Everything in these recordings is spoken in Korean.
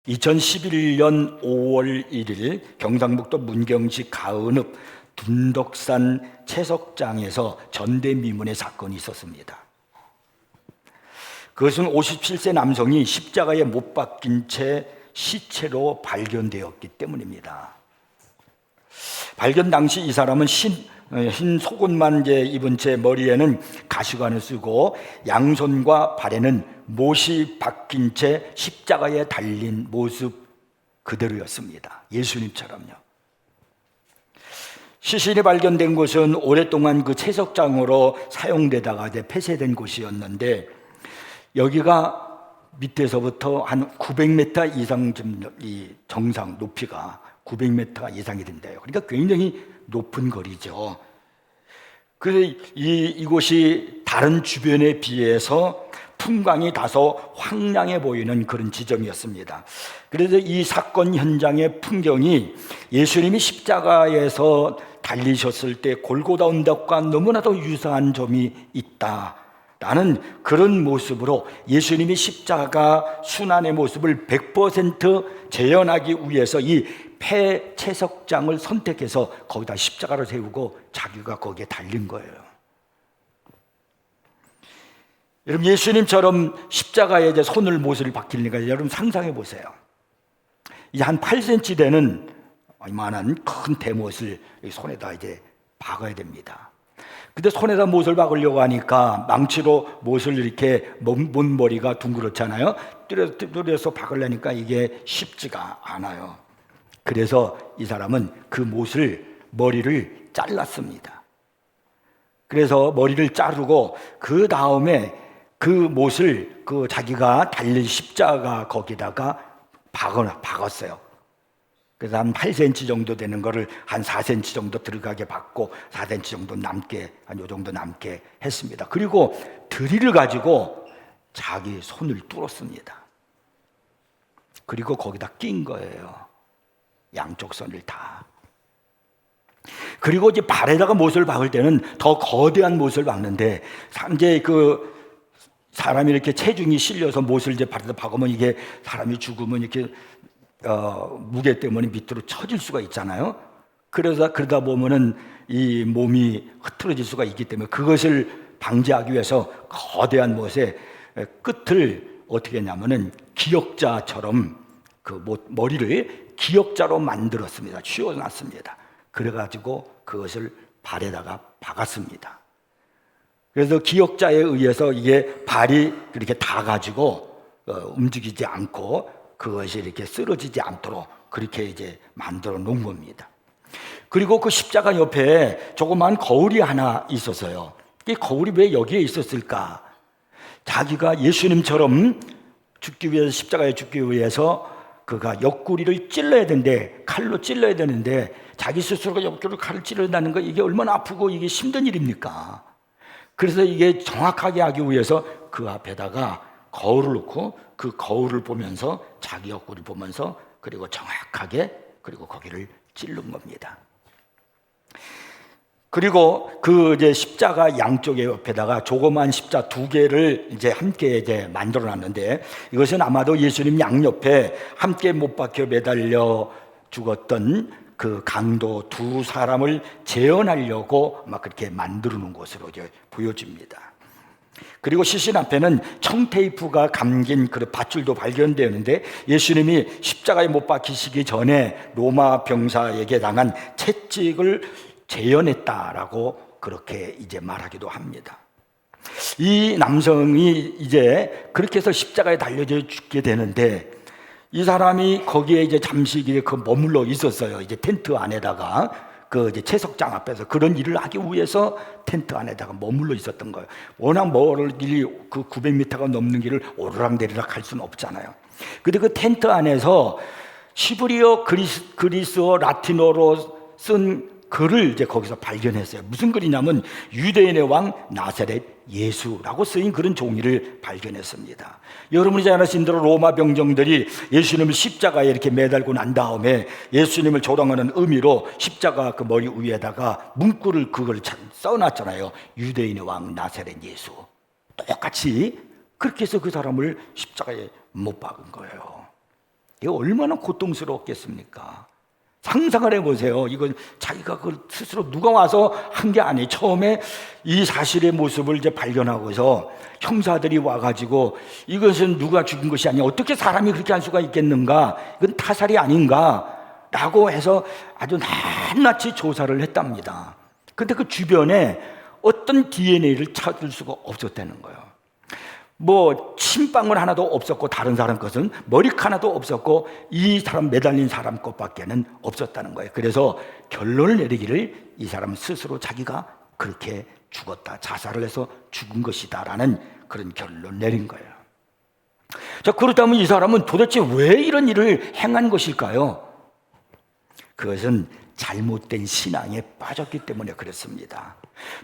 2011년 5월 1일 경상북도 문경시 가은읍 둔덕산 채석장에서 전대미문의 사건이 있었습니다. 그것은 57세 남성이 십자가에 못 박힌 채 시체로 발견되었기 때문입니다. 발견 당시 이 사람은 흰 속옷만 입은 채 머리에는 가시관을 쓰고 양손과 발에는 못이 박힌 채 십자가에 달린 모습 그대로였습니다. 예수님처럼요. 시신이 발견된 곳은 오랫동안 그 채석장으로 사용되다가 이제 폐쇄된 곳이었는데, 여기가 밑에서부터 한 900m 이상 이 정상 높이가 900m 이상이 된대요. 그러니까 굉장히 높은 거리죠. 그래서 이곳이 다른 주변에 비해서 풍광이 다소 황량해 보이는 그런 지점이었습니다. 그래서 이 사건 현장의 풍경이 예수님이 십자가에서 달리셨을 때 골고다 언덕과 너무나도 유사한 점이 있다라는 그런 모습으로 예수님이 십자가 순환의 모습을 100% 재현하기 위해서 이 폐채석장을 선택해서 거기다 십자가를 세우고 자기가 거기에 달린 거예요. 여러분, 예수님처럼 십자가에 이제 손을 못을 박히니까 여러분 상상해 보세요. 이제 한 8cm 되는 이만한 큰 대못을 손에다 이제 박아야 됩니다. 근데 손에다 못을 박으려고 하니까 망치로 못을 이렇게 못머리가 둥그렇잖아요. 뚜려서 박으려니까 이게 쉽지가 않아요. 그래서 이 사람은 그 머리를 잘랐습니다. 그래서 머리를 자르고 그 다음에 그 못을 자기가 달릴 십자가 거기다가 박았어요. 그래서 한 8cm 정도 되는 거를 한 4cm 정도 들어가게 박고 4cm 정도 남게, 한 요 정도 남게 했습니다. 그리고 드릴을 가지고 자기 손을 뚫었습니다. 그리고 거기다 낀 거예요. 양쪽 손을 다. 그리고 이제 발에다가 못을 박을 때는 더 거대한 못을 박는데, 이제 사람이 이렇게 체중이 실려서 못을 이제 발에다 박으면 이게 사람이 죽으면 이렇게 무게 때문에 밑으로 처질 수가 있잖아요. 그러다 보면은 이 몸이 흐트러질 수가 있기 때문에 그것을 방지하기 위해서 거대한 못의 끝을 어떻게 했냐면은 기역자처럼 머리를 기역자로 만들었습니다. 쥐어놨습니다. 그래가지고 그것을 발에다가 박았습니다. 그래서 기역자에 의해서 이게 발이 그렇게 닿아가지고 움직이지 않고 그것이 이렇게 쓰러지지 않도록 그렇게 이제 만들어 놓은 겁니다. 그리고 그 십자가 옆에 조그만 거울이 하나 있었어요. 이 거울이 왜 여기에 있었을까? 자기가 예수님처럼 죽기 위해서, 십자가에 죽기 위해서 그가 옆구리를 찔러야 되는데, 칼로 찔러야 되는데, 자기 스스로가 옆구리로 칼을 찔러다는 거, 이게 얼마나 아프고 이게 힘든 일입니까? 그래서 이게 정확하게 하기 위해서 그 앞에다가 거울을 놓고 그 거울을 보면서 자기 옆구리 보면서 그리고 정확하게 그리고 거기를 찔른 겁니다. 그리고 이제 십자가 양쪽에 옆에다가 조그만 십자 2개를 이제 함께 이제 만들어 놨는데, 이것은 아마도 예수님 양옆에 함께 못 박혀 매달려 죽었던 그 강도 2 사람을 재현하려고 막 그렇게 만들어 놓은 것으로 이제 보여집니다. 그리고 시신 앞에는 청테이프가 감긴 그 밧줄도 발견되었는데, 예수님이 십자가에 못 박히시기 전에 로마 병사에게 당한 채찍을 재현했다라고 그렇게 이제 말하기도 합니다. 이 남성이 이제 그렇게 해서 십자가에 달려져 죽게 되는데, 이 사람이 거기에 이제 잠시 머물러 있었어요. 이제 텐트 안에다가 이제 채석장 앞에서 그런 일을 하기 위해서 텐트 안에다가 머물러 있었던 거예요. 워낙 멀은 길이 900m가 넘는 길을 오르락내리락 할 수는 없잖아요. 근데 그 텐트 안에서 시브리어 그리스어 라틴어로 쓴 글을 이제 거기서 발견했어요. 무슨 글이냐면 유대인의 왕 나사렛 예수라고 쓰인 그런 종이를 발견했습니다. 여러분이 잘 아시는 대로 로마 병정들이 예수님을 십자가에 이렇게 매달고 난 다음에 예수님을 조롱하는 의미로 십자가 그 머리 위에다가 문구를 그걸 써놨잖아요. 유대인의 왕 나사렛 예수. 똑같이 그렇게 해서 그 사람을 십자가에 못 박은 거예요. 이게 얼마나 고통스러웠겠습니까? 상상을 해보세요. 이건 자기가 그 스스로 누가 와서 한 게 아니에요. 처음에 이 사실의 모습을 이제 발견하고서 형사들이 와가지고 이것은 누가 죽인 것이 아니야. 어떻게 사람이 그렇게 할 수가 있겠는가? 이건 타살이 아닌가? 라고 해서 아주 낱낱이 조사를 했답니다. 근데 그 주변에 어떤 DNA를 찾을 수가 없었다는 거예요. 뭐 침방울 하나도 없었고 다른 사람 것은 머리카락 하나도 없었고 이 사람 매달린 사람 것밖에는 없었다는 거예요. 그래서 결론을 내리기를 이 사람 스스로 자기가 그렇게 죽었다, 자살을 해서 죽은 것이다 라는 그런 결론을 내린 거예요. 자, 그렇다면 이 사람은 도대체 왜 이런 일을 행한 것일까요? 그것은 잘못된 신앙에 빠졌기 때문에 그렇습니다.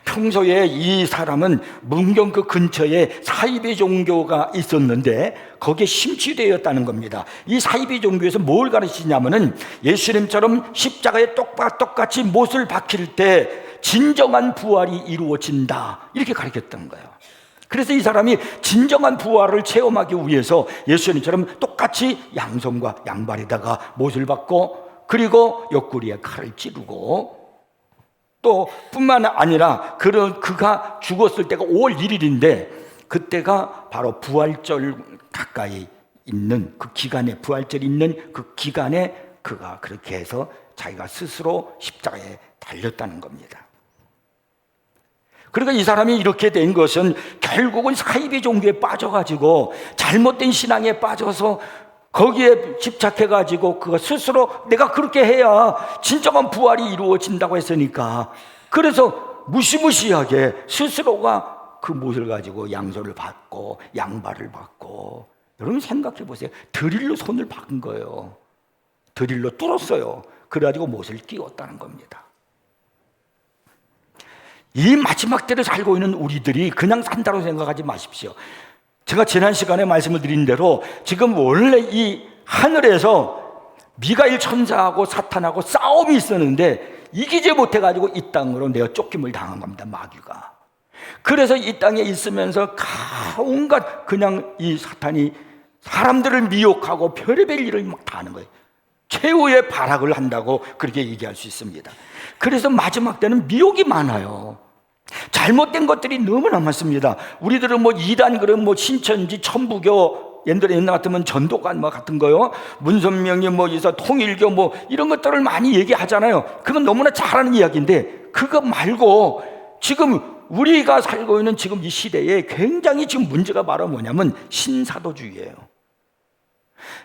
평소에 이 사람은 문경 그 근처에 사이비 종교가 있었는데 거기에 심취되었다는 겁니다. 이 사이비 종교에서 뭘 가르치냐면은 예수님처럼 십자가에 똑같이 못을 박힐 때 진정한 부활이 이루어진다, 이렇게 가르쳤던 거예요. 그래서 이 사람이 진정한 부활을 체험하기 위해서 예수님처럼 똑같이 양손과 양발에다가 못을 박고 그리고 옆구리에 칼을 찌르고 또 뿐만 아니라 그가 죽었을 때가 5월 1일인데 그때가 바로 부활절 가까이 있는 그 기간에, 부활절이 있는 그 기간에 그가 그렇게 해서 자기가 스스로 십자가에 달렸다는 겁니다. 그러니까 이 사람이 이렇게 된 것은 결국은 사이비 종교에 빠져가지고 잘못된 신앙에 빠져서 거기에 집착해가지고 그가 스스로 내가 그렇게 해야 진정한 부활이 이루어진다고 했으니까 그래서 무시무시하게 스스로가 그 못을 가지고 양손을 받고 양발을 받고, 여러분 생각해 보세요. 드릴로 손을 박은 거예요. 드릴로 뚫었어요. 그래가지고 못을 끼웠다는 겁니다. 이 마지막 때를 살고 있는 우리들이 그냥 산다고 생각하지 마십시오. 제가 지난 시간에 말씀을 드린 대로 지금 원래 이 하늘에서 미가엘 천사하고 사탄하고 싸움이 있었는데 이기지 못해가지고 이 땅으로 내어 쫓김을 당한 겁니다, 마귀가. 그래서 이 땅에 있으면서 온갖 그냥 이 사탄이 사람들을 미혹하고 별의별 일을 막 다 하는 거예요. 최후의 발악을 한다고 그렇게 얘기할 수 있습니다. 그래서 마지막 때는 미혹이 많아요. 잘못된 것들이 너무나 많습니다. 우리들은 뭐 이단, 그런 뭐 신천지, 천부교, 옛날 같으면 전도관 뭐 같은 거요, 문선명이 뭐 있어 통일교 뭐 이런 것들을 많이 얘기하잖아요. 그건 너무나 잘하는 이야기인데 그거 말고 지금 우리가 살고 있는 지금 이 시대에 굉장히 지금 문제가 바로 뭐냐면 신사도주의예요.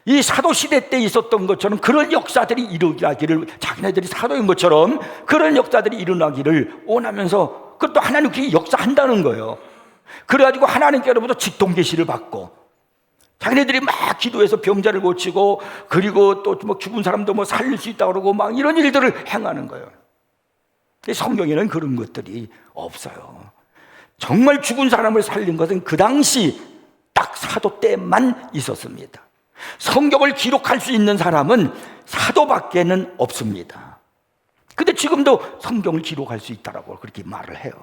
이 사도시대 때 있었던 것처럼 그런 역사들이 일어나기를, 자기네들이 사도인 것처럼 그런 역사들이 일어나기를 원하면서 그것도 하나님께 역사한다는 거예요. 그래가지고 하나님께로부터 직통계시를 받고 자기네들이 막 기도해서 병자를 고치고 그리고 또 뭐 죽은 사람도 뭐 살릴 수 있다고 그러고 막 이런 일들을 행하는 거예요. 성경에는 그런 것들이 없어요. 정말 죽은 사람을 살린 것은 그 당시 딱 사도 때만 있었습니다. 성경을 기록할 수 있는 사람은 사도밖에는 없습니다. 근데 지금도 성경을 기록할 수 있다라고 그렇게 말을 해요.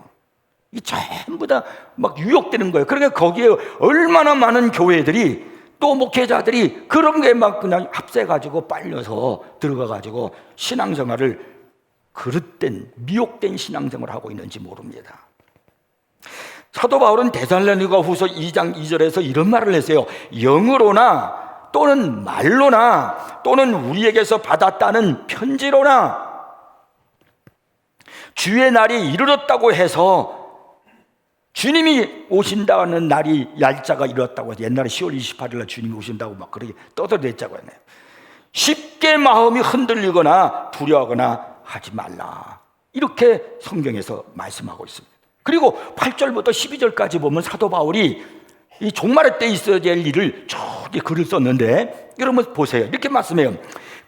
이 전부 다 막 유혹되는 거예요. 그러니까 거기에 얼마나 많은 교회들이 또 목회자들이 그런 게 막 그냥 합세가지고 빨려서 들어가가지고 신앙생활을 그릇된 미혹된 신앙생활을 하고 있는지 모릅니다. 사도 바울은 데살로니가 후서 2장 2절에서 이런 말을 했어요. 영으로나 또는 말로나 또는 우리에게서 받았다는 편지로나 주의 날이 이르렀다고 해서, 주님이 오신다는 날이 날짜가 이르렀다고 해서 옛날에 10월 28일 날 주님이 오신다고 막 그렇게 떠들었다고 했네요. 쉽게 마음이 흔들리거나 두려워하거나 하지 말라, 이렇게 성경에서 말씀하고 있습니다. 그리고 8절부터 12절까지 보면 사도 바울이 이 종말의 때 있어야 될 일을 저기 글을 썼는데, 여러분 보세요. 이렇게 말씀해요.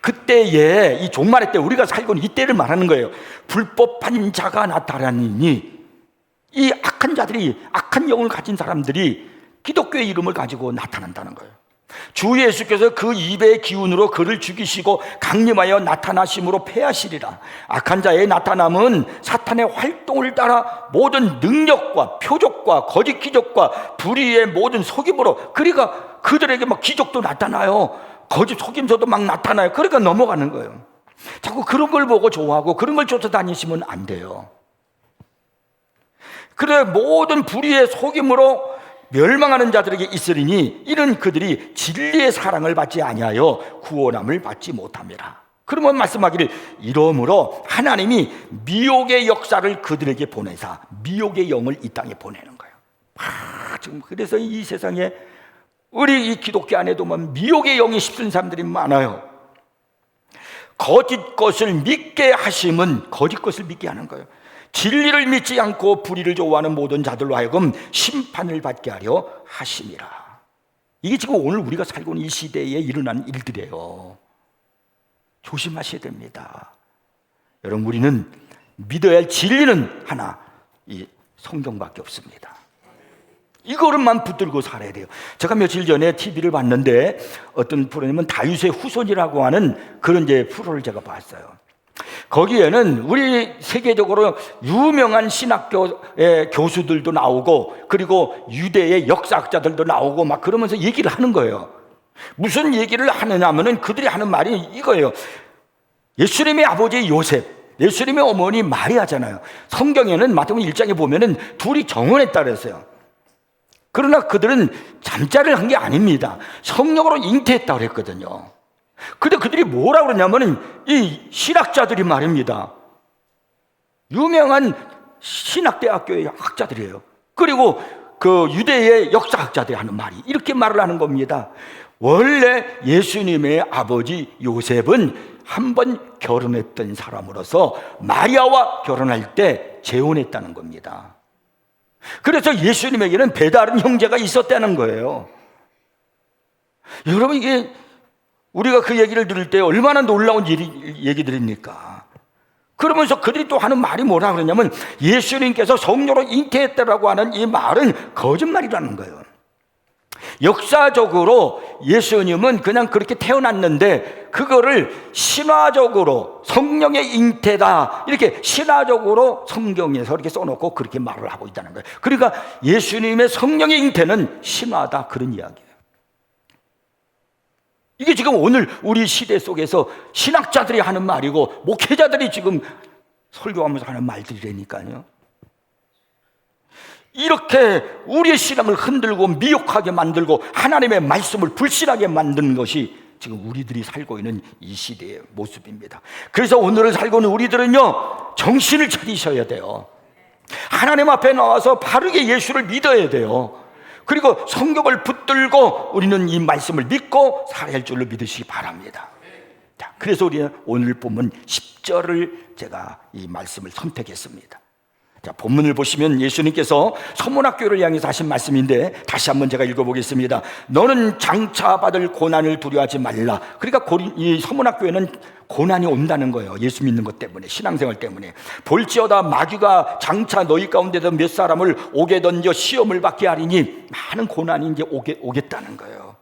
그때에, 이 종말의 때, 우리가 살고 있는 이때를 말하는 거예요. 불법한 자가 나타나니, 이 악한 자들이, 악한 영을 가진 사람들이 기독교의 이름을 가지고 나타난다는 거예요. 주 예수께서 그 입의 기운으로 그를 죽이시고 강림하여 나타나심으로 패하시리라. 악한 자의 나타남은 사탄의 활동을 따라 모든 능력과 표적과 거짓 기적과 불의의 모든 속임으로, 그러니까 그들에게 막 기적도 나타나요. 거짓 속임수도 막 나타나요. 그러니까 넘어가는 거예요. 자꾸 그런 걸 보고 좋아하고 그런 걸 쫓아다니시면 안 돼요. 그래 모든 불의의 속임으로 멸망하는 자들에게 있으리니 이는 그들이 진리의 사랑을 받지 아니하여 구원함을 받지 못함이라. 그러면 말씀하기를 이러므로 하나님이 미혹의 역사를 그들에게 보내사 미혹의 영을 이 땅에 보내는 거예요. 지금 그래서 이 세상에 우리 이 기독교 안에도 미혹의 영이 휩쓴 사람들이 많아요. 거짓 것을 믿게 하심은 거짓 것을 믿게 하는 거예요. 진리를 믿지 않고 불의를 좋아하는 모든 자들로 하여금 심판을 받게 하려 하심이라. 이게 지금 오늘 우리가 살고 있는 이 시대에 일어나는 일들이에요. 조심하셔야 됩니다. 여러분, 우리는 믿어야 할 진리는 하나, 이 성경밖에 없습니다. 이거를만 붙들고 살아야 돼요. 제가 며칠 전에 TV를 봤는데 어떤 프로님은 다윗의 후손이라고 하는 그런 이제 프로를 제가 봤어요. 거기에는 우리 세계적으로 유명한 신학교의 교수들도 나오고 그리고 유대의 역사학자들도 나오고 막 그러면서 얘기를 하는 거예요. 무슨 얘기를 하느냐면은 그들이 하는 말이 이거예요. 예수님의 아버지 요셉, 예수님의 어머니 마리아잖아요. 성경에는 마태복음 1장에 보면은 둘이 정혼했다 그랬어요. 그러나 그들은 잠자리를 한 게 아닙니다. 성령으로 잉태했다고 그랬거든요. 근데 그들이 뭐라고 그러냐면은 이 신학자들이 말입니다. 유명한 신학대학교의 학자들이에요. 그리고 그 유대의 역사학자들이 하는 말이 이렇게 말을 하는 겁니다. 원래 예수님의 아버지 요셉은 한 번 결혼했던 사람으로서 마리아와 결혼할 때 재혼했다는 겁니다. 그래서 예수님에게는 배다른 형제가 있었다는 거예요. 여러분, 이게 우리가 그 얘기를 들을 때 얼마나 놀라운 얘기들입니까? 그러면서 그들이 또 하는 말이 뭐라 그러냐면 예수님께서 성령으로 잉태했다라고 하는 이 말은 거짓말이라는 거예요. 역사적으로 예수님은 그냥 그렇게 태어났는데 그거를 신화적으로 성령의 잉태다 이렇게 신화적으로 성경에서 이렇게 써놓고 그렇게 말을 하고 있다는 거예요. 그러니까 예수님의 성령의 잉태는 신화다 그런 이야기예요. 이게 지금 오늘 우리 시대 속에서 신학자들이 하는 말이고 목회자들이 지금 설교하면서 하는 말들이라니까요. 이렇게 우리의 신앙을 흔들고 미혹하게 만들고 하나님의 말씀을 불신하게 만드는 것이 지금 우리들이 살고 있는 이 시대의 모습입니다. 그래서 오늘을 살고 있는 우리들은요 정신을 차리셔야 돼요. 하나님 앞에 나와서 바르게 예수를 믿어야 돼요. 그리고 성경을 붙들고 우리는 이 말씀을 믿고 살아야 할 줄로 믿으시기 바랍니다. 자, 그래서 우리는 오늘 본문 10절을 제가 이 말씀을 선택했습니다. 자, 본문을 보시면 예수님께서 서문학교를 향해서 하신 말씀인데 다시 한번 제가 읽어보겠습니다. 너는 장차 받을 고난을 두려워하지 말라. 그러니까 이 서문학교에는 고난이 온다는 거예요. 예수 믿는 것 때문에, 신앙생활 때문에. 볼지어다 마귀가 장차 너희 가운데서 몇 사람을 옥에 던져 시험을 받게 하리니 많은 고난이 이제 오겠다는 거예요.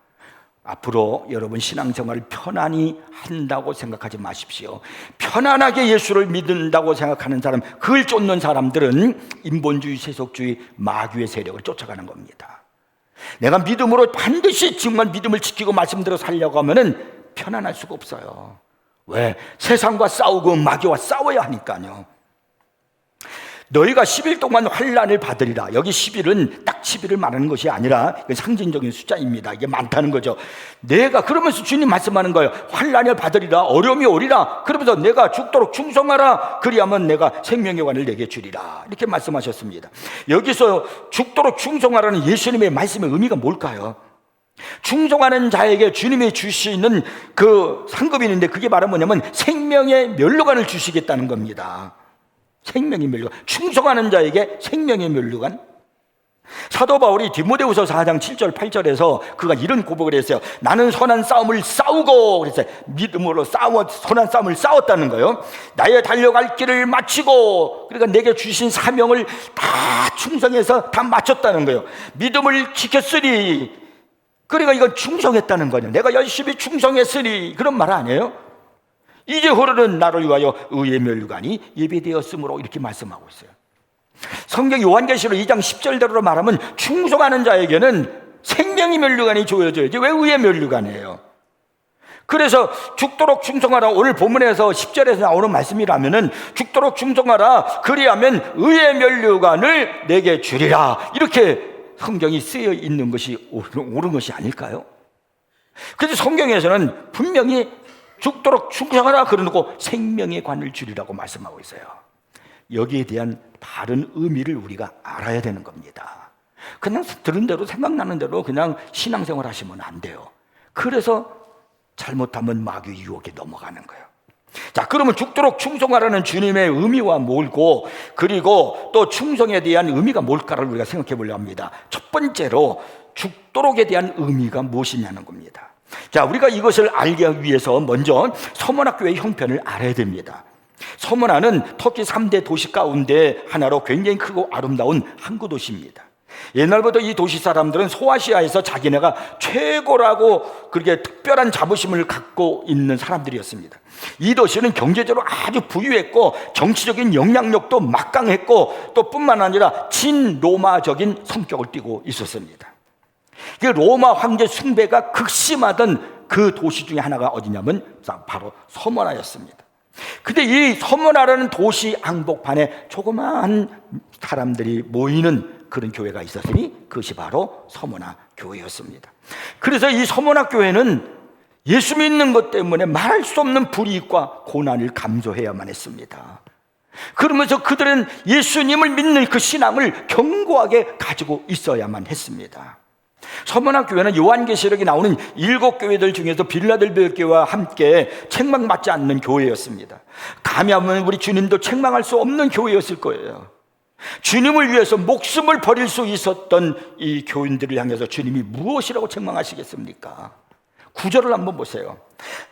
앞으로 여러분 신앙생활을 편안히 한다고 생각하지 마십시오. 편안하게 예수를 믿는다고 생각하는 사람, 그걸 쫓는 사람들은 인본주의, 세속주의, 마귀의 세력을 쫓아가는 겁니다. 내가 믿음으로 반드시 정말 믿음을 지키고 말씀대로 살려고 하면은 편안할 수가 없어요. 왜? 세상과 싸우고 마귀와 싸워야 하니까요. 너희가 10일 동안 환난을 받으리라. 여기 10일은 딱 10일을 말하는 것이 아니라 상징적인 숫자입니다. 이게 많다는 거죠. 내가 그러면서 주님 말씀하는 거예요. 환난을 받으리라. 어려움이 오리라. 그러면서 내가 죽도록 충성하라. 그리하면 내가 생명의 관을 내게 주리라. 이렇게 말씀하셨습니다. 여기서 죽도록 충성하라는 예수님의 말씀의 의미가 뭘까요? 충성하는 자에게 주님이 주시는 그 상급이 있는데 그게 바로 뭐냐면 생명의 멸류관을 주시겠다는 겁니다. 생명의 멸류관, 충성하는 자에게 생명의 멸류관. 사도 바울이 디모데후서 4장 7절 8절에서 그가 이런 고백을 했어요. 나는 선한 싸움을 싸우고, 그랬어요. 믿음으로 선한 싸움을 싸웠다는 거예요. 나의 달려갈 길을 마치고, 그러니까 내게 주신 사명을 다 충성해서 다 마쳤다는 거예요. 믿음을 지켰으니, 그러니까 이건 충성했다는 거예요. 내가 열심히 충성했으니, 그런 말 아니에요? 이제 흐르는 나를 위하여 의의 멸류관이 예비되었으므로 이렇게 말씀하고 있어요. 성경 요한계시록 2장 10절대로 말하면 충성하는 자에게는 생명의 멸류관이 주어져야지 왜 의의 멸류관이에요? 그래서 죽도록 충성하라, 오늘 본문에서 10절에서 나오는 말씀이라면은 죽도록 충성하라, 그리하면 의의 면류관을 내게 주리라, 이렇게 성경이 쓰여 있는 것이 옳은 것이 아닐까요? 그래서 성경에서는 분명히 죽도록 충성하라 그러고 생명의 관을 주리라고 말씀하고 있어요. 여기에 대한 바른 의미를 우리가 알아야 되는 겁니다. 그냥 들은 대로 생각나는 대로 그냥 신앙생활 하시면 안 돼요. 그래서 잘못하면 마귀 유혹에 넘어가는 거예요. 자, 그러면 죽도록 충성하라는 주님의 의미와 뭘고, 그리고 또 충성에 대한 의미가 뭘까를 우리가 생각해 보려 합니다. 첫 번째로 죽도록에 대한 의미가 무엇이냐는 겁니다. 자, 우리가 이것을 알기 위해서 먼저 서머나교회의 형편을 알아야 됩니다. 서머나는 터키 3대 도시 가운데 하나로 굉장히 크고 아름다운 항구 도시입니다. 옛날부터 이 도시 사람들은 소아시아에서 자기네가 최고라고 그렇게 특별한 자부심을 갖고 있는 사람들이었습니다. 이 도시는 경제적으로 아주 부유했고 정치적인 영향력도 막강했고 또 뿐만 아니라 친로마적인 성격을 띠고 있었습니다. 로마 황제 숭배가 극심하던 그 도시 중에 하나가 어디냐면 바로 서머나였습니다. 근데 이 서머나라는 도시 항복판에 조그마한 사람들이 모이는 그런 교회가 있었으니 그것이 바로 서머나 교회였습니다. 그래서 이 서머나 교회는 예수 믿는 것 때문에 말할 수 없는 불이익과 고난을 감수해야만 했습니다. 그러면서 그들은 예수님을 믿는 그 신앙을 견고하게 가지고 있어야만 했습니다. 서머나 교회는 요한계시록에 나오는 7교회들 중에서 빌라델비아 교회와 함께 책망받지 않는 교회였습니다. 감히 하면 우리 주님도 책망할 수 없는 교회였을 거예요. 주님을 위해서 목숨을 버릴 수 있었던 이 교인들을 향해서 주님이 무엇이라고 책망하시겠습니까? 9절을 한번 보세요.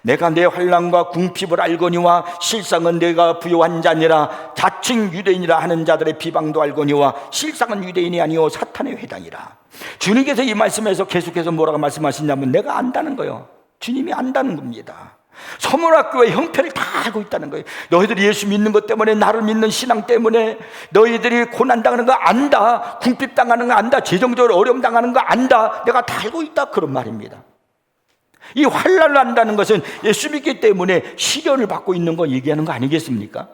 내가 내 환난과 궁핍을 알거니와 실상은 내가 부요한 자니라. 자칭 유대인이라 하는 자들의 비방도 알거니와 실상은 유대인이 아니오 사탄의 회당이라. 주님께서 이 말씀에서 계속해서 뭐라고 말씀하시냐면 내가 안다는 거예요. 주님이 안다는 겁니다. 서머나교회 형편을 다 알고 있다는 거예요. 너희들이 예수 믿는 것 때문에, 나를 믿는 신앙 때문에 너희들이 고난당하는 거 안다, 궁핍당하는 거 안다, 재정적으로 어려움 당하는 거 안다, 내가 다 알고 있다, 그런 말입니다. 이 환난을 안다는 것은 예수 믿기 때문에 시련을 받고 있는 거 얘기하는 거 아니겠습니까?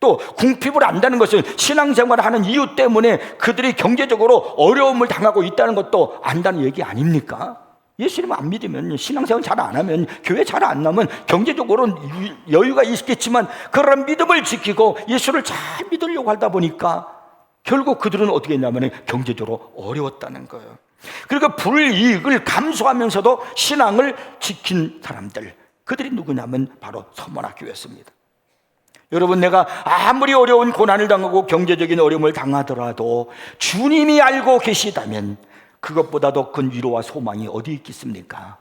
또 궁핍을 안다는 것은 신앙생활을 하는 이유 때문에 그들이 경제적으로 어려움을 당하고 있다는 것도 안다는 얘기 아닙니까? 예수님 안 믿으면, 신앙생활 잘 안 하면, 교회 잘 안 나면 경제적으로는 여유가 있겠지만 그런 믿음을 지키고 예수를 잘 믿으려고 하다 보니까 결국 그들은 어떻게 했냐면 경제적으로 어려웠다는 거예요. 그러니까 불이익을 감수하면서도 신앙을 지킨 사람들, 그들이 누구냐면 바로 서머나 교회였습니다. 여러분, 내가 아무리 어려운 고난을 당하고 경제적인 어려움을 당하더라도 주님이 알고 계시다면 그것보다도 큰 위로와 소망이 어디 있겠습니까?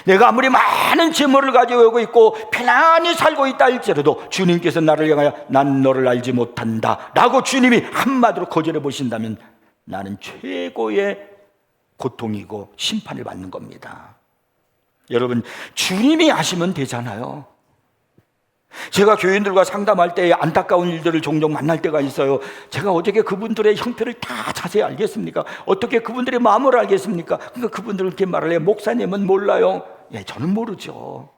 내가 아무리 많은 재물을 가지고 있고 편안히 살고 있다 할지라도 주님께서 나를 향하여 난 너를 알지 못한다 라고 주님이 한마디로 거절해 보신다면 나는 최고의 고통이고 심판을 받는 겁니다. 여러분, 주님이 아시면 되잖아요. 제가 교인들과 상담할 때 안타까운 일들을 종종 만날 때가 있어요. 제가 어떻게 그분들의 형편을 다 자세히 알겠습니까? 어떻게 그분들의 마음을 알겠습니까? 그러니까 그분들은 이렇게 말을 해요. 목사님은 몰라요. 예, 저는 모르죠.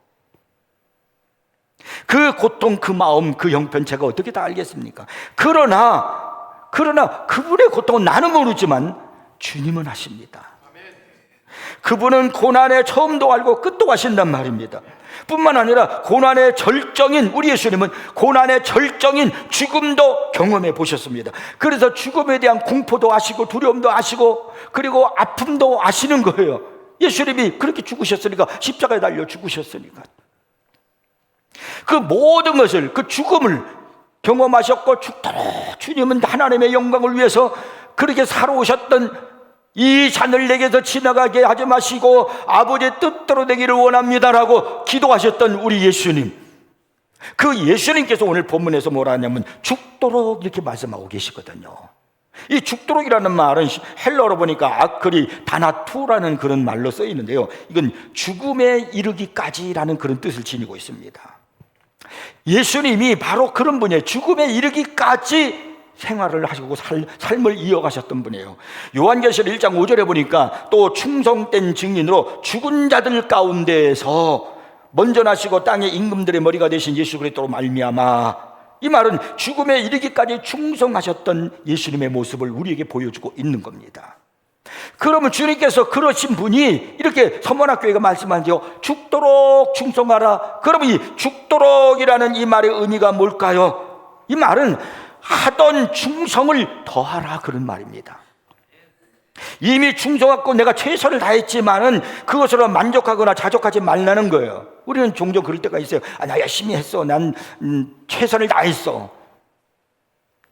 그 고통, 그 마음, 그 형편 제가 어떻게 다 알겠습니까? 그러나 그분의 고통은 나는 모르지만 주님은 아십니다. 그분은 고난의 처음도 알고 끝도 아신단 말입니다. 뿐만 아니라 고난의 절정인 우리 예수님은 고난의 절정인 죽음도 경험해 보셨습니다. 그래서 죽음에 대한 공포도 아시고 두려움도 아시고 그리고 아픔도 아시는 거예요. 예수님이 그렇게 죽으셨으니까, 십자가에 달려 죽으셨으니까 그 모든 것을, 그 죽음을 경험하셨고 죽도록 주님은 하나님의 영광을 위해서 그렇게 살아오셨던 이 잔을 내게서 지나가게 하지 마시고 아버지의 뜻대로 되기를 원합니다라고 기도하셨던 우리 예수님, 그 예수님께서 오늘 본문에서 뭐라 하냐면 죽도록 이렇게 말씀하고 계시거든요. 이 죽도록이라는 말은 헬러로 보니까 아크리 다나투라는 그런 말로 써 있는데요, 이건 죽음에 이르기까지라는 그런 뜻을 지니고 있습니다. 예수님이 바로 그런 분이에요. 죽음에 이르기까지 생활을 하시고 삶을 이어가셨던 분이에요. 요한계시록 1장 5절에 보니까 또 충성된 증인으로 죽은 자들 가운데에서 먼저 나시고 땅의 임금들의 머리가 되신 예수 그리스도로 말미암아, 이 말은 죽음에 이르기까지 충성하셨던 예수님의 모습을 우리에게 보여주고 있는 겁니다. 그러면 주님께서 그러신 분이 이렇게 서문학교회가 말씀하죠. 죽도록 충성하라. 그러면 이 죽도록이라는 이 말의 의미가 뭘까요? 이 말은 하던 충성을 더하라, 그런 말입니다. 이미 충성하고 내가 최선을 다했지만은 그것으로 만족하거나 자족하지 말라는 거예요. 우리는 종종 그럴 때가 있어요. 나 열심히 했어. 난 최선을 다했어.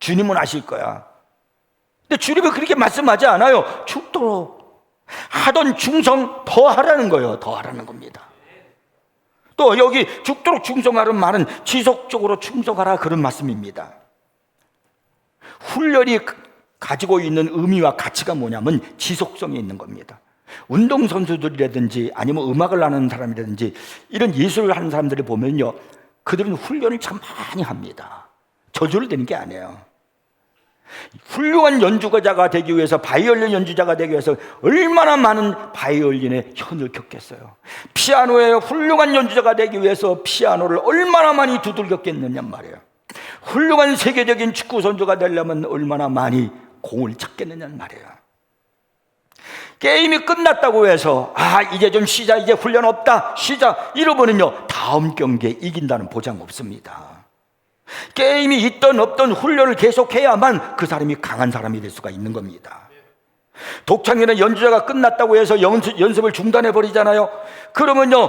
주님은 아실 거야. 근데 주님은 그렇게 말씀하지 않아요. 죽도록 하던 충성 더 하라는 거예요. 더 하라는 겁니다. 또 여기 죽도록 충성하라는 말은 지속적으로 충성하라, 그런 말씀입니다. 훈련이 가지고 있는 의미와 가치가 뭐냐면 지속성이 있는 겁니다. 운동선수들이라든지 아니면 음악을 하는 사람이라든지 이런 예술을 하는 사람들을 보면요, 그들은 훈련을 참 많이 합니다. 저절로 되는 게 아니에요. 훌륭한 연주자가 되기 위해서, 바이올린 연주자가 되기 위해서 얼마나 많은 바이올린의 현을 겪겠어요. 피아노의 훌륭한 연주자가 되기 위해서 피아노를 얼마나 많이 두들겼겠느냐 말이에요. 훌륭한 세계적인 축구 선수가 되려면 얼마나 많이 공을 찾겠느냐 말이에요. 게임이 끝났다고 해서 이제 좀 쉬자, 이제 훈련 없다, 쉬자 이러면은요, 다음 경기에 이긴다는 보장 없습니다. 게임이 있든 없든 훈련을 계속해야만 그 사람이 강한 사람이 될 수가 있는 겁니다. 독창이나 연주자가 끝났다고 해서 연습을 중단해 버리잖아요. 그러면요,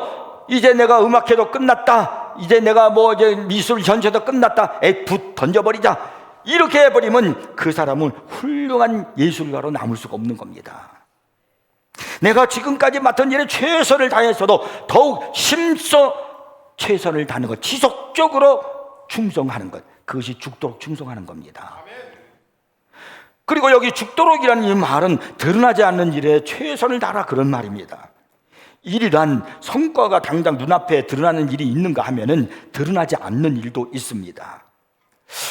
이제 내가 음악회도 끝났다, 이제 내가 이제 미술 전체도 끝났다, 붓 던져버리자, 이렇게 해버리면 그 사람은 훌륭한 예술가로 남을 수가 없는 겁니다. 내가 지금까지 맡은 일에 최선을 다했어도 더욱 힘써 최선을 다하는 것, 지속적으로 충성하는 것, 그것이 죽도록 충성하는 겁니다. 그리고 여기 죽도록이라는 이 말은 드러나지 않는 일에 최선을 다하라, 그런 말입니다. 일이란 성과가 당장 눈앞에 드러나는 일이 있는가 하면은 드러나지 않는 일도 있습니다.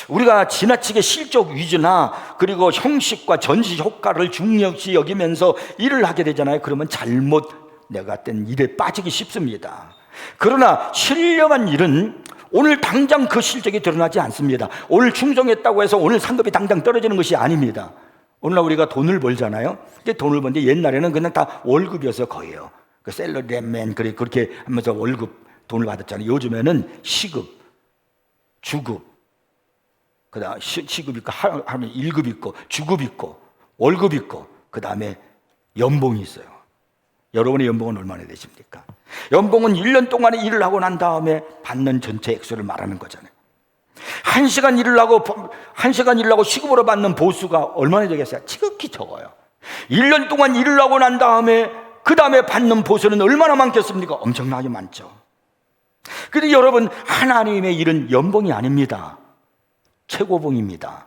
우리가 지나치게 실적 위주나 그리고 형식과 전시 효과를 중요시 여기면서 일을 하게 되잖아요. 그러면 잘못 내가 된 일에 빠지기 쉽습니다. 그러나 신령한 일은 오늘 당장 그 실적이 드러나지 않습니다. 오늘 충성했다고 해서 오늘 상급이 당장 떨어지는 것이 아닙니다. 오늘날 우리가 돈을 벌잖아요. 근데 돈을 버는데 옛날에는 그냥 다 월급이어서 거의요. 그 셀러리맨 그렇게 하면서 월급 돈을 받았잖아요. 요즘에는 시급, 주급, 그 다음 시급 있고 하면 1급 있고 주급 있고 월급 있고 그 다음에 연봉이 있어요. 여러분의 연봉은 얼마나 되십니까? 연봉은 1년 동안에 일을 하고 난 다음에 받는 전체 액수를 말하는 거잖아요. 1시간 일을 하고 시급으로 받는 보수가 얼마나 되겠어요? 지극히 적어요. 1년 동안 일을 하고 난 다음에 그 다음에 받는 보수는 얼마나 많겠습니까? 엄청나게 많죠. 그런데 여러분, 하나님의 일은 연봉이 아닙니다. 최고봉입니다.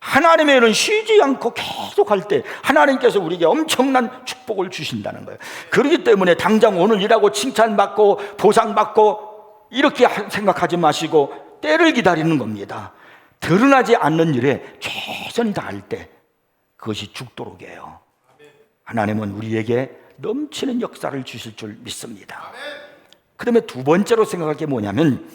하나님의 일은 쉬지 않고 계속 할 때 하나님께서 우리에게 엄청난 축복을 주신다는 거예요. 그렇기 때문에 당장 오늘 일하고 칭찬받고 보상받고 이렇게 생각하지 마시고 때를 기다리는 겁니다. 드러나지 않는 일에 최선을 다할 때 그것이 죽도록이에요. 하나님은 우리에게 넘치는 역사를 주실 줄 믿습니다. 그 다음에 두 번째로 생각할 게 뭐냐면,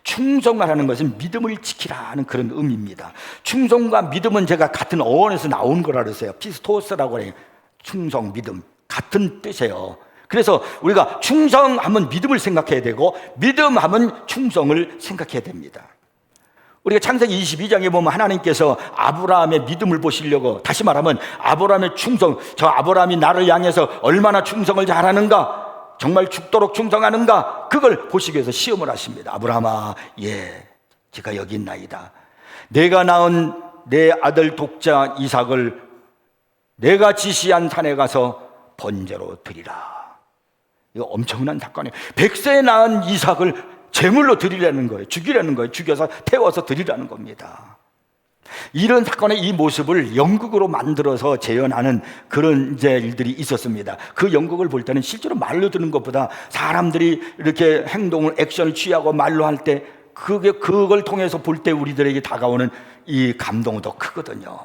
충성하라는 것은 믿음을 지키라는 그런 의미입니다. 충성과 믿음은 제가 같은 어원에서 나온 거라 그랬어요. 피스토스라고 해요. 충성, 믿음 같은 뜻이에요. 그래서 우리가 충성하면 믿음을 생각해야 되고 믿음하면 충성을 생각해야 됩니다. 우리가 창세기 22장에 보면 하나님께서 아브라함의 믿음을 보시려고, 다시 말하면 아브라함의 충성, 저 아브라함이 나를 향해서 얼마나 충성을 잘하는가, 정말 죽도록 충성하는가, 그걸 보시기 위해서 시험을 하십니다. 아브라함아, 제가 여기 있나이다. 내가 낳은 내 아들 독자 이삭을 내가 지시한 산에 가서 번제로 드리라. 이거 엄청난 사건이에요. 100세에 낳은 이삭을 제물로 드리라는 거예요. 죽이라는 거예요. 죽여서 태워서 드리라는 겁니다. 이런 사건의 이 모습을 연극으로 만들어서 재현하는 그런 일들이 있었습니다. 그 연극을 볼 때는 실제로 말로 듣는 것보다 사람들이 이렇게 행동을, 액션을 취하고 말로 할 때 그걸 통해서 볼 때 우리들에게 다가오는 이 감동은 더 크거든요.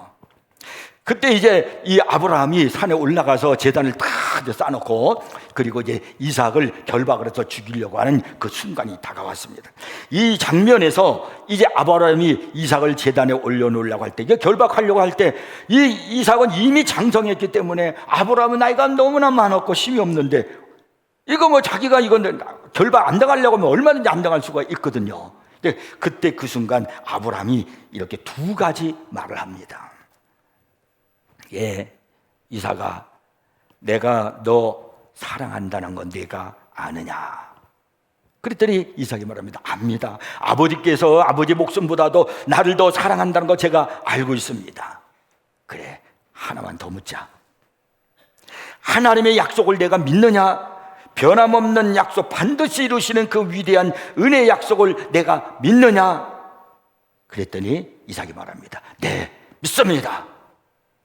그때 이제 이 아브라함이 산에 올라가서 제단을 다 쌓아놓고, 그리고 이제 이삭을 결박을 해서 죽이려고 하는 그 순간이 다가왔습니다. 이 장면에서 이제 아브라함이 이삭을 제단에 올려놓으려고 할 때, 이게 결박하려고 할 때, 이 이삭은 이미 장성했기 때문에 아브라함은 나이가 너무나 많았고 힘이 없는데, 이거 뭐 자기가 이건 결박 안 당하려고 하면 얼마든지 안 당할 수가 있거든요. 근데 그때 그 순간 아브라함이 이렇게 두 가지 말을 합니다. 예, 이삭아, 내가 너 사랑한다는 건 네가 아느냐? 그랬더니 이삭이 말합니다. 압니다. 아버지께서 아버지 목숨보다도 나를 더 사랑한다는 거 제가 알고 있습니다. 그래, 하나만 더 묻자. 하나님의 약속을 내가 믿느냐? 변함없는 약속, 반드시 이루시는 그 위대한 은혜의 약속을 내가 믿느냐? 그랬더니 이삭이 말합니다. 네, 믿습니다.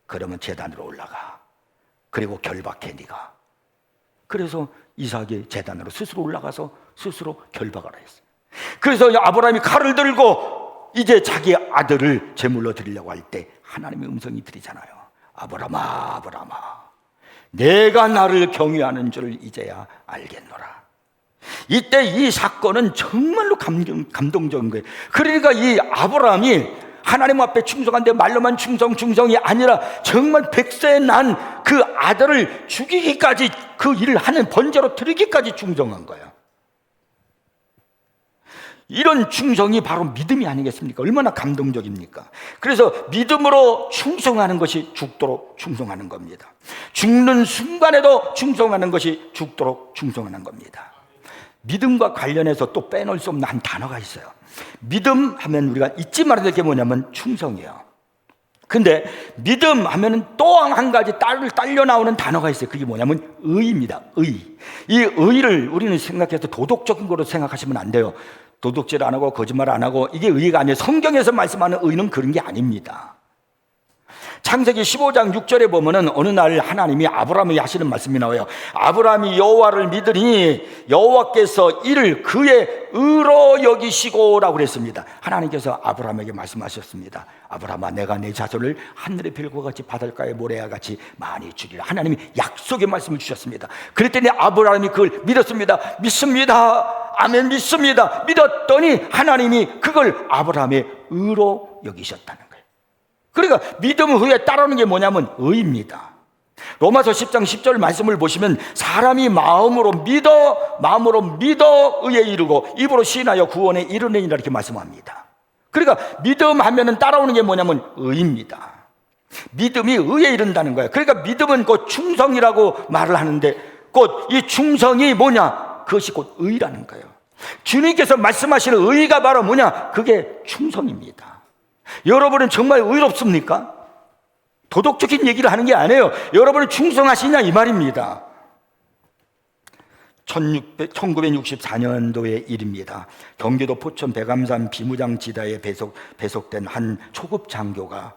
그러면 제단으로 올라가. 그리고 결박해 네가. 그래서 이삭이 제단으로 스스로 올라가서 스스로 결박을 했어요. 그래서 아브라함이 칼을 들고 이제 자기 아들을 제물로 드리려고 할 때 하나님의 음성이 들리잖아요. 아브라함아, 아브라함아, 내가 나를 경외하는 줄 이제야 알겠노라. 이때 이 사건은 정말로 감동적인 거예요. 그러니까 이 아브라함이 하나님 앞에 충성한데 말로만 충성이 아니라 정말 100세에 난 그 아들을 죽이기까지, 그 일을 하는 번제로 드리기까지 충성한 거예요. 이런 충성이 바로 믿음이 아니겠습니까? 얼마나 감동적입니까? 그래서 믿음으로 충성하는 것이 죽도록 충성하는 겁니다. 죽는 순간에도 충성하는 것이 죽도록 충성하는 겁니다. 믿음과 관련해서 또 빼놓을 수 없는 한 단어가 있어요. 믿음 하면 우리가 잊지 말아야 될 게 뭐냐면 충성이에요. 근데 믿음 하면은 또 한 가지 딸려 나오는 단어가 있어요. 그게 뭐냐면 의입니다. 의. 이 의를 우리는 생각해서 도덕적인 거로 생각하시면 안 돼요. 도둑질 안 하고 거짓말 안 하고, 이게 의가 아니에요. 성경에서 말씀하는 의는 그런 게 아닙니다. 창세기 15장 6절에 보면은 어느 날 하나님이 아브라함에게 하시는 말씀이 나와요. 아브라함이 여호와를 믿으니 여호와께서 이를 그의 의로 여기시고라고 그랬습니다. 하나님께서 아브라함에게 말씀하셨습니다. 아브라함아, 내가 내 자손을 하늘의 별과 같이 바닷가의 모래와 같이 많이 주리라. 하나님이 약속의 말씀을 주셨습니다. 그랬더니 아브라함이 그걸 믿었습니다. 믿습니다. 아멘, 믿습니다. 믿었더니 하나님이 그걸 아브라함의 의로 여기셨다는 거예요. 그러니까 믿음 후에 따르는 게 뭐냐면 의입니다. 로마서 10장 10절 말씀을 보시면 사람이 마음으로 믿어 의에 이르고 입으로 시인하여 구원에 이르느니라 이렇게 말씀합니다. 그러니까 믿음 하면은 따라오는 게 뭐냐면 의입니다. 믿음이 의에 이른다는 거예요. 그러니까 믿음은 곧 충성이라고 말을 하는데, 곧 이 충성이 뭐냐? 그것이 곧 의라는 거예요. 주님께서 말씀하시는 의가 바로 뭐냐? 그게 충성입니다. 여러분은 정말 의롭습니까? 도덕적인 얘기를 하는 게 아니에요. 여러분은 충성하시냐 이 말입니다. 1964년도의 일입니다. 경기도 포천 백암산 비무장 지대에 배속된 한 초급 장교가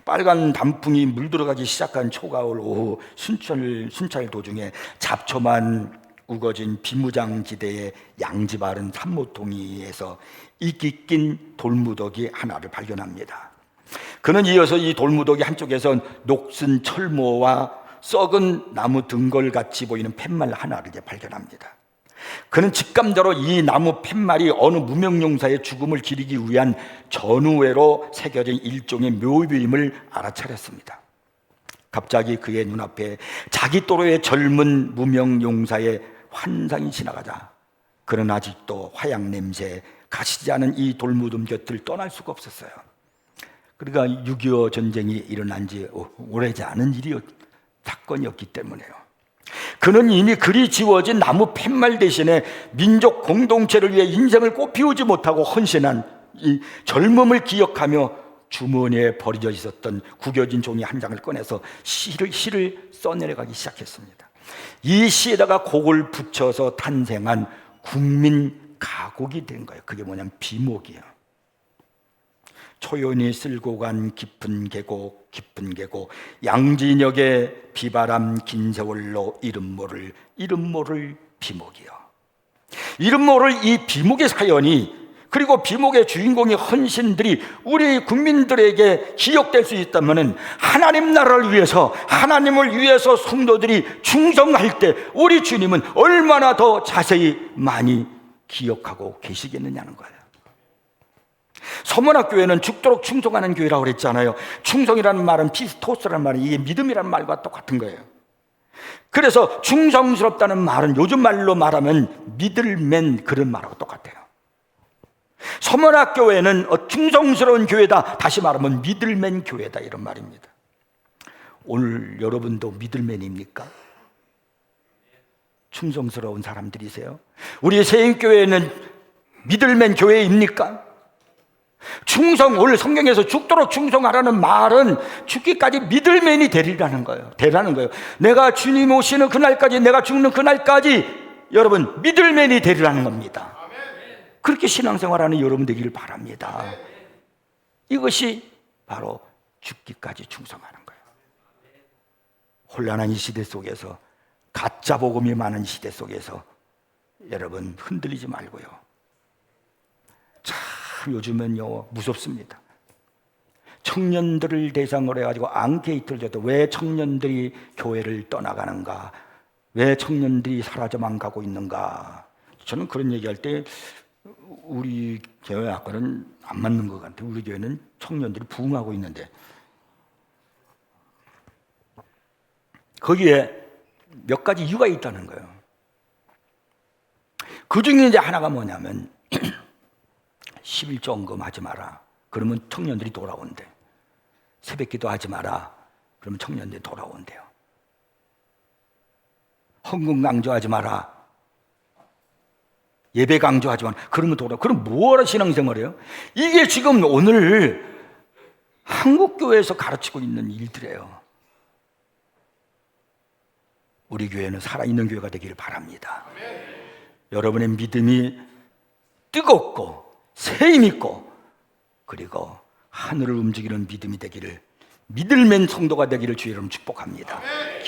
빨간 단풍이 물들어가기 시작한 초가을 오후 순찰 도중에 잡초만 우거진 비무장 지대의 양지 바른 산모통이에서 이끼 낀 돌무더기 하나를 발견합니다. 그는 이어서 이 돌무더기 한쪽에서 녹슨 철모와 썩은 나무 등걸같이 보이는 팻말 하나를 발견합니다. 그는 직감적으로 이 나무 팻말이 어느 무명용사의 죽음을 기리기 위한 전우회로 새겨진 일종의 묘비임을 알아차렸습니다. 갑자기 그의 눈앞에 자기 또래의 젊은 무명용사의 환상이 지나가자 그는 아직도 화약 냄새에 가시지 않은 이 돌무덤 곁을 떠날 수가 없었어요. 그러니까 6.25 전쟁이 일어난 지 오래지 않은 사건이었기 때문에요. 그는 이미 그리 지워진 나무 팻말 대신에 민족 공동체를 위해 인생을 꽃피우지 못하고 헌신한 이 젊음을 기억하며 주머니에 버려져 있었던 구겨진 종이 한 장을 꺼내서 시를 써내려가기 시작했습니다. 이 시에다가 곡을 붙여서 탄생한 국민 가곡이 된 거예요. 그게 뭐냐면 비목이에요. 초연히 쓸고 간 깊은 계곡 양진역의 비바람 긴 세월로 이름 모를 비목이요. 이름 모를 이 비목의 사연이 그리고 비목의 주인공이 헌신들이 우리 국민들에게 기억될 수 있다면 하나님 나라를 위해서, 하나님을 위해서 성도들이 충성할 때 우리 주님은 얼마나 더 자세히 많이 기억하고 계시겠느냐는 거예요. 서문학교회는 죽도록 충성하는 교회라고 그랬잖아요. 충성이라는 말은 피스토스라는 말은 이게 믿음이라는 말과 똑같은 거예요. 그래서 충성스럽다는 말은 요즘 말로 말하면 미들맨 그런 말하고 똑같아요. 서문학교회는 충성스러운 교회다, 다시 말하면 미들맨 교회다, 이런 말입니다. 오늘 여러분도 미들맨입니까? 충성스러운 사람들이세요? 우리 세인교회는 미들맨 교회입니까? 충성, 오늘 성경에서 죽도록 충성하라는 말은 죽기까지 미들맨이 되라는 거예요. 내가 주님 오시는 그날까지, 내가 죽는 그날까지 여러분 미들맨이 되리라는 겁니다. 그렇게 신앙생활하는 여러분 되기를 바랍니다. 이것이 바로 죽기까지 충성하는 거예요. 혼란한 이 시대 속에서, 가짜 복음이 많은 시대 속에서 여러분 흔들리지 말고요. 참 요즘은요 무섭습니다. 청년들을 대상으로 해가지고 앙케이트를 줘도 왜 청년들이 교회를 떠나가는가, 왜 청년들이 사라져만 가고 있는가. 저는 그런 얘기할 때 우리 교회 학과는 안 맞는 것 같아요. 우리 교회는 청년들이 부흥하고 있는데 거기에 몇 가지 이유가 있다는 거예요. 그 중에 이제 하나가 뭐냐면 11조헌금 하지 마라, 그러면 청년들이 돌아온대. 새벽기도 하지 마라, 그러면 청년들이 돌아온대요. 헌금 강조하지 마라, 예배 강조하지 마라, 그러면 돌아. 그럼 뭐하러 신앙생활해요? 이게 지금 오늘 한국교회에서 가르치고 있는 일들이에요. 우리 교회는 살아있는 교회가 되기를 바랍니다. 여러분의 믿음이 뜨겁고 세임 있고 그리고 하늘을 움직이는 믿음이 되기를, 미들맨 성도가 되기를 주의 이름 축복합니다.